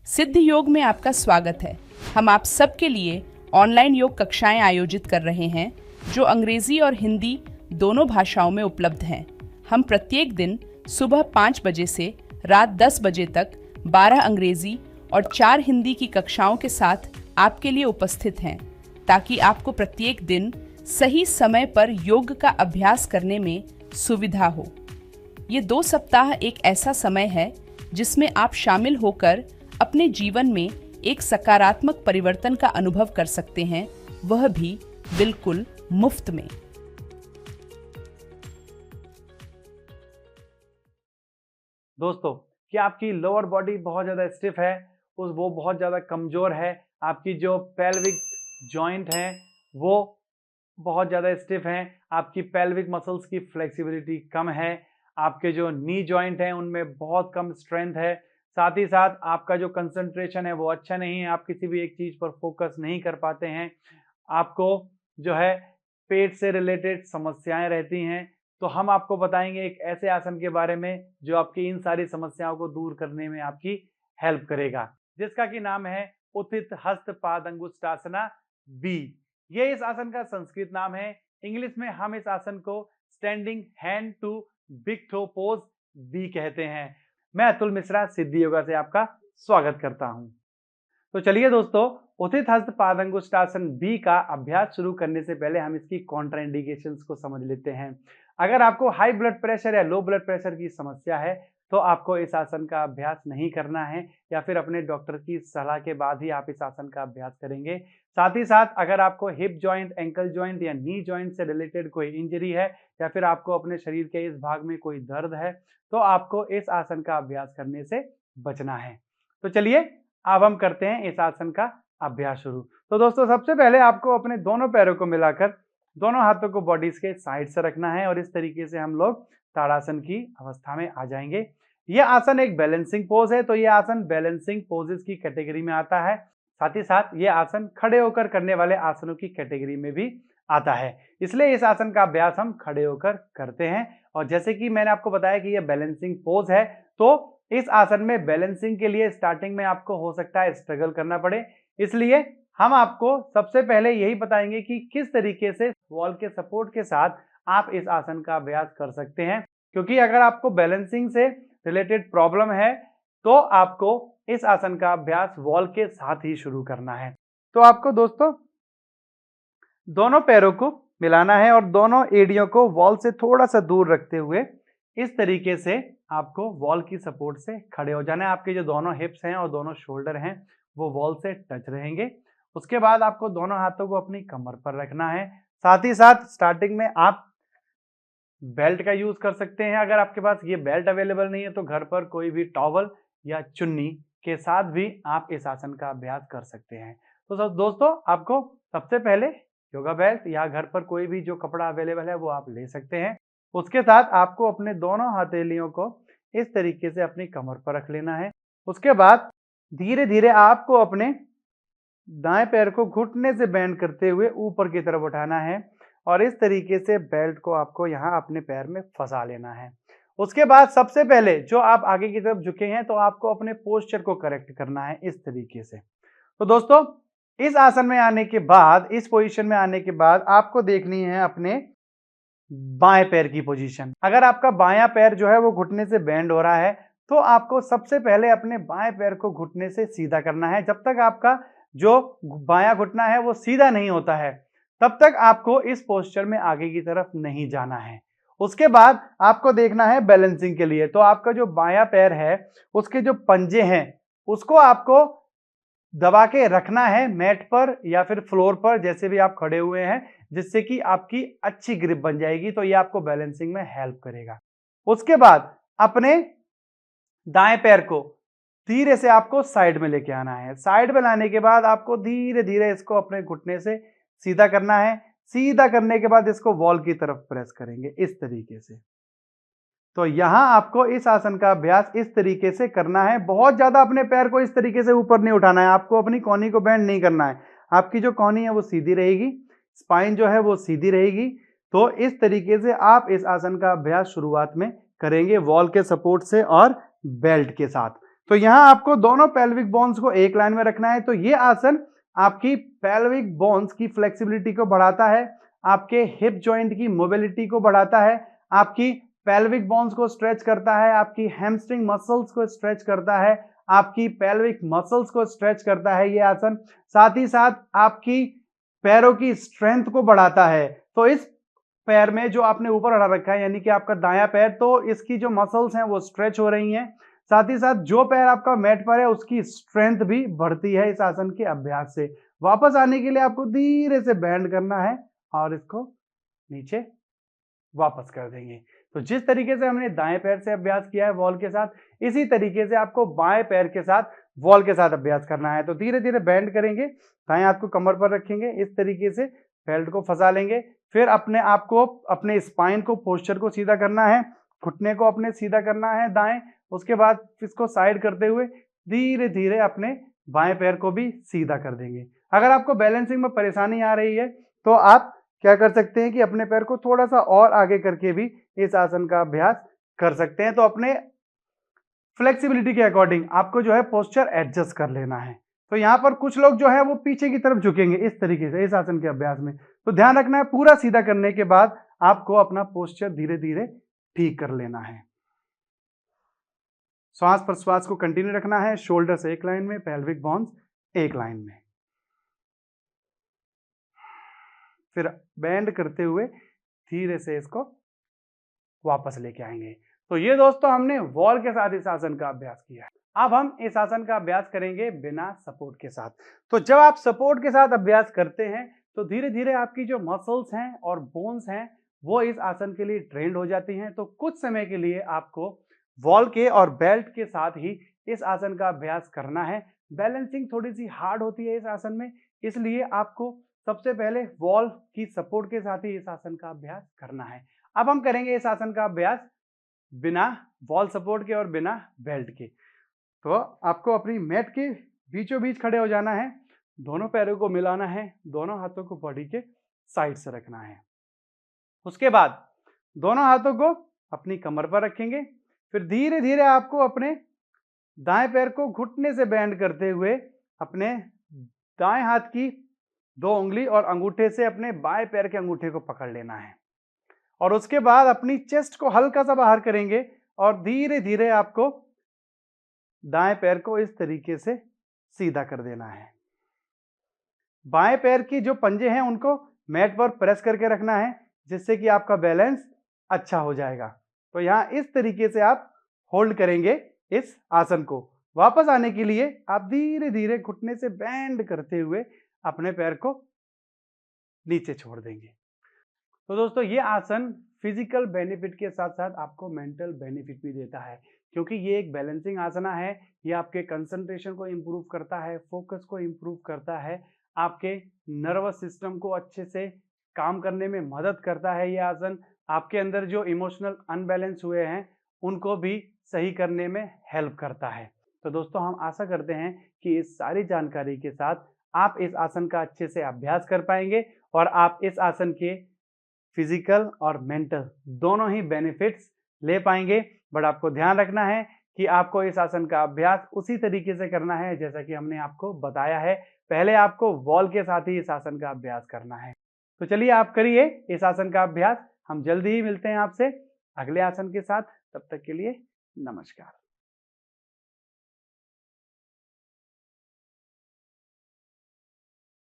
सिद्ध योग में आपका स्वागत है। हम आप सबके लिए ऑनलाइन योग कक्षाएं आयोजित कर रहे हैं जो अंग्रेजी और हिंदी दोनों भाषाओं में उपलब्ध हैं। हम प्रत्येक दिन सुबह 5 बजे से रात 10 बजे तक 12 अंग्रेजी और 4 हिंदी की कक्षाओं के साथ आपके लिए उपस्थित हैं, ताकि आपको प्रत्येक दिन सही समय पर योग का अभ्यास करने में सुविधा हो। ये 2 सप्ताह एक ऐसा समय है जिसमें आप शामिल होकर अपने जीवन में एक सकारात्मक परिवर्तन का अनुभव कर सकते हैं, वह भी बिल्कुल मुफ्त में। दोस्तों, क्या आपकी लोअर बॉडी बहुत ज़्यादा स्टिफ है, वो बहुत ज़्यादा कमज़ोर है, आपकी जो पेल्विक जॉइंट हैं वो बहुत ज़्यादा स्टिफ हैं, आपकी पेल्विक मसल्स की फ्लेक्सिबिलिटी कम है, आपके जो नी जॉइंट हैं उनमें बहुत कम स्ट्रेंथ है, साथ ही साथ आपका जो कंसंट्रेशन है वो अच्छा नहीं है, आप किसी भी एक चीज़ पर फोकस नहीं कर पाते हैं, आपको जो है पेट से रिलेटेड समस्याएं रहती हैं, तो हम आपको बताएंगे एक ऐसे आसन के बारे में जो आपकी इन सारी समस्याओं को दूर करने में आपकी हेल्प करेगा, जिसका कि नाम है उत्थित हस्त पादंगुष्ठासना बी। ये इस आसन का संस्कृत नाम है। इंग्लिश में हम इस आसन को standing hand to big toe pose बी कहते हैं। मैं अतुल मिश्रा सिद्ध योगा से आपका स्वागत करता हूं। तो चलिए दोस्तों, उत्थित हस्त पादंगुष्ठासन बी का अभ्यास शुरू करने से पहले हम इसकी कॉन्ट्राइंडिकेशंस को समझ लेते हैं। अगर आपको हाई ब्लड प्रेशर या लो ब्लड प्रेशर की समस्या है तो आपको इस आसन का अभ्यास नहीं करना है, या फिर अपने डॉक्टर की सलाह के बाद ही आप इस आसन का अभ्यास करेंगे। साथ ही साथ अगर आपको हिप जॉइंट, एंकल जॉइंट या नी जॉइंट से रिलेटेड कोई इंजरी है, या फिर आपको अपने शरीर के इस भाग में कोई दर्द है, तो आपको इस आसन का अभ्यास करने से बचना है। तो चलिए अब हम करते हैं इस आसन का अभ्यास शुरू। तो दोस्तों, सबसे पहले आपको अपने दोनों पैरों को मिलाकर दोनों हाथों को बॉडी के साइड से रखना है और इस तरीके से हम लोग ताड़ासन की अवस्था में आ जाएंगे। यह आसन एक बैलेंसिंग पोज है, तो यह आसन बैलेंसिंग पोजेस की कैटेगरी में आता है। साथ ही साथ यह आसन खड़े होकर करने वाले आसनों की कैटेगरी में भी आता है, इसलिए इस आसन का अभ्यास हम खड़े होकर करते हैं। और जैसे कि मैंने आपको बताया कि यह बैलेंसिंग पोज है, तो इस आसन में बैलेंसिंग के लिए स्टार्टिंग में आपको हो सकता है स्ट्रगल करना पड़े, इसलिए हम आपको सबसे पहले यही बताएंगे कि किस तरीके से वॉल के सपोर्ट के साथ आप इस आसन का अभ्यास कर सकते हैं। क्योंकि अगर आपको बैलेंसिंग से रिलेटेड प्रॉब्लम है तो आपको इस आसन का अभ्यास वॉल के साथ ही शुरू करना है। तो आपको दोस्तों दोनों पैरों को मिलाना है और दोनों एड़ियों को वॉल से थोड़ा सा दूर रखते हुए इस तरीके से आपको वॉल की सपोर्ट से खड़े हो जाना है। आपके जो दोनों हिप्स हैं और दोनों शोल्डर हैं वो वॉल से टच रहेंगे। उसके बाद आपको दोनों हाथों को अपनी कमर पर रखना है। साथ ही साथ स्टार्टिंग में आप बेल्ट का यूज कर सकते हैं। अगर आपके पास ये बेल्ट अवेलेबल नहीं है तो घर पर कोई भी टॉवल या चुन्नी के साथ भी आप इस आसन का अभ्यास कर सकते हैं। तो दोस्तों, आपको सबसे पहले योगा बेल्ट या घर पर कोई भी जो कपड़ा अवेलेबल है वो आप ले सकते हैं। उसके साथ आपको अपने दोनों हथेलियों को इस तरीके से अपनी कमर पर रख लेना है। उसके बाद धीरे धीरे आपको अपने दाएं पैर को घुटने से बेंड करते हुए ऊपर की तरफ उठाना है और इस तरीके से बेल्ट को आपको यहाँ अपने पैर में फंसा लेना है। उसके बाद सबसे पहले जो आप आगे की तरफ झुके हैं तो आपको अपने पोस्चर को करेक्ट करना है इस तरीके से। तो दोस्तों, इस आसन में आने के बाद, इस पोजीशन में आने के बाद आपको देखनी है अपने बाएं पैर की पोजीशन। अगर आपका बायां पैर जो है वो घुटने से बेंड हो रहा है तो आपको सबसे पहले अपने बाएं पैर को घुटने से सीधा करना है। जब तक आपका जो बायां घुटना है वो सीधा नहीं होता है तब तक आपको इस पोस्चर में आगे की तरफ नहीं जाना है। उसके बाद आपको देखना है बैलेंसिंग के लिए, तो आपका जो बायां पैर है उसके जो पंजे हैं उसको आपको दबा के रखना है मैट पर या फिर फ्लोर पर, जैसे भी आप खड़े हुए हैं, जिससे कि आपकी अच्छी ग्रिप बन जाएगी। तो ये आपको बैलेंसिंग में हेल्प करेगा। उसके बाद अपने दाएं पैर को धीरे से आपको साइड में लेके आना है। साइड में लाने के बाद आपको धीरे धीरे इसको अपने घुटने से सीधा करना है। सीधा करने के बाद इसको वॉल की तरफ प्रेस करेंगे इस तरीके से। तो यहां आपको इस आसन का अभ्यास इस तरीके से करना है। बहुत ज्यादा अपने पैर को इस तरीके से ऊपर नहीं उठाना है, आपको अपनी कोहनी को बेंड नहीं करना है। आपकी जो कोहनी है वो सीधी रहेगी, स्पाइन जो है वो सीधी रहेगी। तो इस तरीके से आप इस आसन का अभ्यास शुरुआत में करेंगे वॉल के सपोर्ट से और बेल्ट के साथ। तो यहाँ आपको दोनों पेल्विक बोन्स को एक लाइन में रखना है। तो ये आसन आपकी पेल्विक बोन्स की फ्लेक्सिबिलिटी को बढ़ाता है, आपके हिप जॉइंट की मोबिलिटी को बढ़ाता है, आपकी पेल्विक बोन्स को स्ट्रेच करता है, आपकी हैमस्ट्रिंग मसल्स को स्ट्रेच करता है, आपकी पेल्विक मसल्स को स्ट्रेच करता है ये आसन। साथ ही साथ आपकी पैरों की स्ट्रेंथ को बढ़ाता है। तो इस पैर में जो आपने ऊपर उठा रखा है यानी कि आपका दायां पैर, तो इसकी जो मसल्स हैं वो स्ट्रेच हो रही हैं। साथ ही साथ जो पैर आपका मैट पर है उसकी स्ट्रेंथ भी बढ़ती है इस आसन के अभ्यास से। वापस आने के लिए आपको धीरे से बैंड करना है और इसको नीचे वापस कर देंगे। तो जिस तरीके से हमने दाएं पैर से अभ्यास किया है वॉल के साथ, इसी तरीके से आपको बाएं पैर के साथ वॉल के साथ अभ्यास करना है। तो धीरे धीरे बैंड करेंगे, दाएं हाथ को कमर पर रखेंगे, इस तरीके से बेल्ट को फंसा लेंगे। फिर अपने आप को, अपने स्पाइन को, पोस्चर को सीधा करना है, घुटने को अपने सीधा करना है दाएं। उसके बाद इसको साइड करते हुए धीरे धीरे अपने बाएं पैर को भी सीधा कर देंगे। अगर आपको बैलेंसिंग में परेशानी आ रही है तो आप क्या कर सकते हैं कि अपने पैर को थोड़ा सा और आगे करके भी इस आसन का अभ्यास कर सकते हैं। तो अपने फ्लेक्सिबिलिटी के अकॉर्डिंग आपको जो है पोस्चर एडजस्ट कर लेना है। तो यहाँ पर कुछ लोग जो है वो पीछे की तरफ झुकेंगे इस तरीके से इस आसन के अभ्यास में। तो ध्यान रखना है, पूरा सीधा करने के बाद आपको अपना पोस्चर धीरे धीरे ठीक कर लेना है। श्वास प्रश्वास को कंटिन्यू रखना है, शोल्डर्स एक लाइन में, पेल्विक बोन्स एक लाइन में। फिर बैंड करते हुए धीरे से इसको वापस लेके आएंगे। तो ये दोस्तों हमने वॉल के साथ इस आसन का अभ्यास किया है। अब हम इस आसन का अभ्यास करेंगे बिना सपोर्ट के साथ। तो जब आप सपोर्ट के साथ अभ्यास करते हैं तो धीरे धीरे आपकी जो मसल्स हैं और बोन्स हैं वो इस आसन के लिए ट्रेंड हो जाती हैं। तो कुछ समय के लिए आपको वॉल के और बेल्ट के साथ ही इस आसन का अभ्यास करना है। बैलेंसिंग थोड़ी सी हार्ड होती है इस आसन में, इसलिए आपको सबसे पहले वॉल की सपोर्ट के साथ ही इस आसन का अभ्यास करना है। अब हम करेंगे इस आसन का अभ्यास बिना वॉल सपोर्ट के और बिना बेल्ट के। तो आपको अपनी मैट के बीचों बीच खड़े हो जाना है, दोनों पैरों को मिलाना है, दोनों हाथों को बॉडी के साइड से रखना है। उसके बाद दोनों हाथों को अपनी कमर पर रखेंगे। फिर धीरे धीरे आपको अपने दाएं पैर को घुटने से बैंड करते हुए अपने दाएं हाथ की 2 उंगली और अंगूठे से अपने बाएं पैर के अंगूठे को पकड़ लेना है। और उसके बाद अपनी चेस्ट को हल्का सा बाहर करेंगे और धीरे धीरे आपको दाएं पैर को इस तरीके से सीधा कर देना है। बाएं पैर की जो पंजे हैं उनको मैट पर प्रेस करके रखना है, जिससे कि आपका बैलेंस अच्छा हो जाएगा। तो यहाँ इस तरीके से आप होल्ड करेंगे इस आसन को। वापस आने के लिए आप धीरे धीरे घुटने से बैंड करते हुए अपने पैर को नीचे छोड़ देंगे। तो दोस्तों ये आसन फिजिकल बेनिफिट के साथ साथ आपको मेंटल बेनिफिट भी देता है, क्योंकि ये एक बैलेंसिंग आसना है। ये आपके कंसंट्रेशन को इम्प्रूव करता है, फोकस को इम्प्रूव करता है, आपके नर्वस सिस्टम को अच्छे से काम करने में मदद करता है। ये आसन आपके अंदर जो इमोशनल अनबैलेंस हुए हैं उनको भी सही करने में हेल्प करता है। तो दोस्तों हम आशा करते हैं कि इस सारी जानकारी के साथ आप इस आसन का अच्छे से अभ्यास कर पाएंगे और आप इस आसन के फिजिकल और मेंटल दोनों ही बेनिफिट्स ले पाएंगे। बट आपको ध्यान रखना है कि आपको इस आसन का अभ्यास उसी तरीके से करना है जैसा कि हमने आपको बताया है। पहले आपको वॉल के साथ ही इस आसन का अभ्यास करना है। तो चलिए आप करिए इस आसन का अभ्यास। हम जल्दी ही मिलते हैं आपसे अगले आसन के साथ। तब तक के लिए नमस्कार।